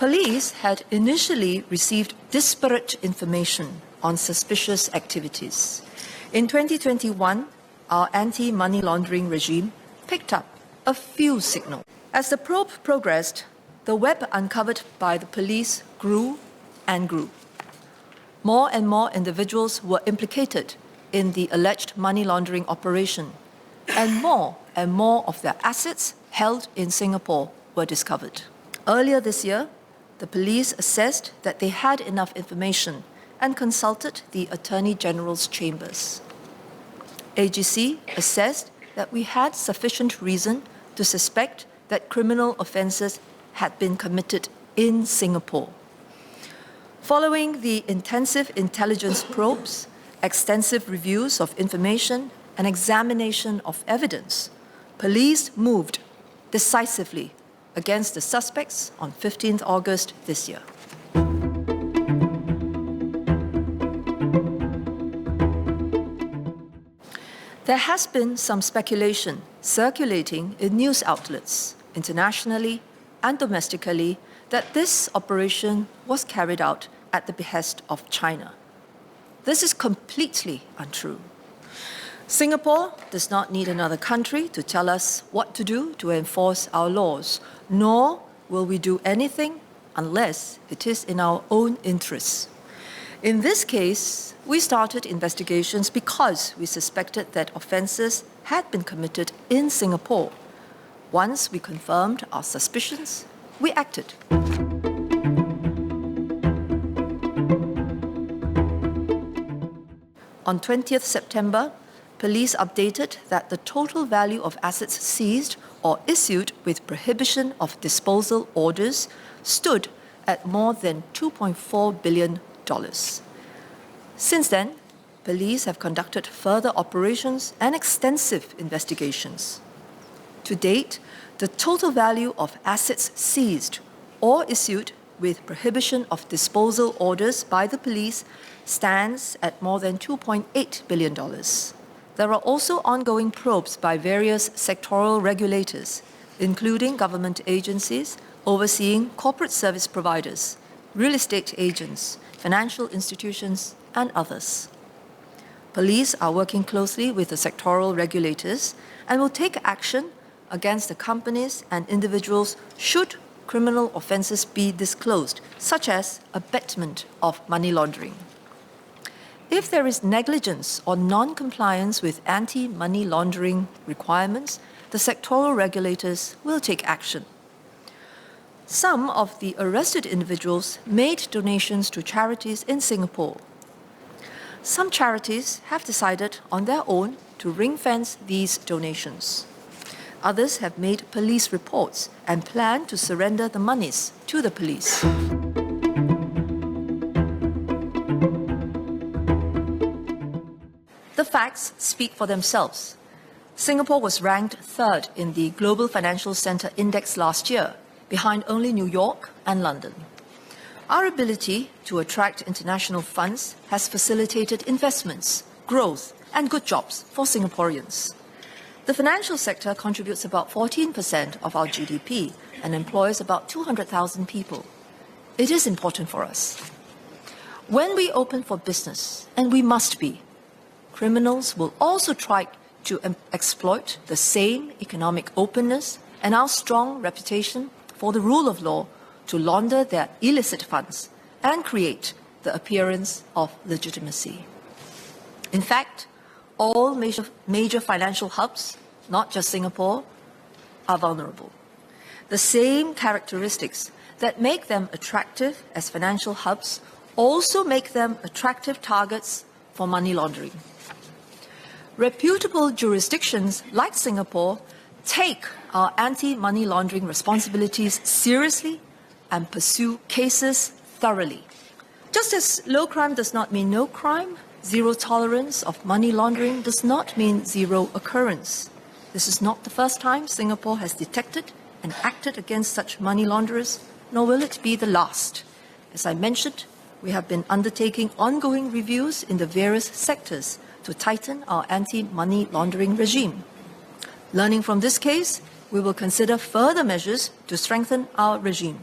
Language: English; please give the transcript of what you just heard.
Police had initially received disparate information on suspicious activities. In 2021, our anti-money laundering regime picked up a few signals. As the probe progressed, the web uncovered by the police grew and grew. More and more individuals were implicated in the alleged money laundering operation, and more of their assets held in Singapore were discovered. Earlier this year, the police assessed that they had enough information and consulted the Attorney General's chambers. AGC assessed that we had sufficient reason to suspect that criminal offences had been committed in Singapore. Following the intensive intelligence probes, extensive reviews of information, and examination of evidence, police moved decisively against the suspects on 15th August this year. There has been some speculation circulating in news outlets, internationally and domestically, that this operation was carried out at the behest of China. This is completely untrue. Singapore does not need another country to tell us what to do to enforce our laws, nor will we do anything unless it is in our own interests. In this case, we started investigations because we suspected that offences had been committed in Singapore. Once we confirmed our suspicions, we acted. On 20th September, police updated that the total value of assets seized or issued with prohibition of disposal orders stood at more than $2.4 billion. Since then, police have conducted further operations and extensive investigations. To date, the total value of assets seized or issued with prohibition of disposal orders by the police stands at more than $2.8 billion. There are also ongoing probes by various sectoral regulators, including government agencies overseeing corporate service providers, real estate agents, financial institutions, and others. Police are working closely with the sectoral regulators and will take action against the companies and individuals should criminal offences be disclosed, such as abetment of money laundering. If there is negligence or non-compliance with anti-money laundering requirements, the sectoral regulators will take action. Some of the arrested individuals made donations to charities in Singapore. Some charities have decided on their own to ring-fence these donations. Others have made police reports and plan to surrender the monies to the police. The facts speak for themselves. Singapore was ranked third in the Global Financial Centre Index last year, behind only New York and London. Our ability to attract international funds has facilitated investments, growth, and good jobs for Singaporeans. The financial sector contributes about 14% of our GDP and employs about 200,000 people. It is important for us. When we open for business, and we must be, criminals will also try to exploit the same economic openness and our strong reputation for the rule of law to launder their illicit funds and create the appearance of legitimacy. In fact, all major financial hubs, not just Singapore, are vulnerable. The same characteristics that make them attractive as financial hubs also make them attractive targets for money laundering. Reputable jurisdictions like Singapore take our anti-money laundering responsibilities seriously and pursue cases thoroughly. Just as low crime does not mean no crime, zero tolerance of money laundering does not mean zero occurrence. This is not the first time Singapore has detected and acted against such money launderers, nor will it be the last. As I mentioned, we have been undertaking ongoing reviews in the various sectors to tighten our anti-money laundering regime. Learning from this case, we will consider further measures to strengthen our regime.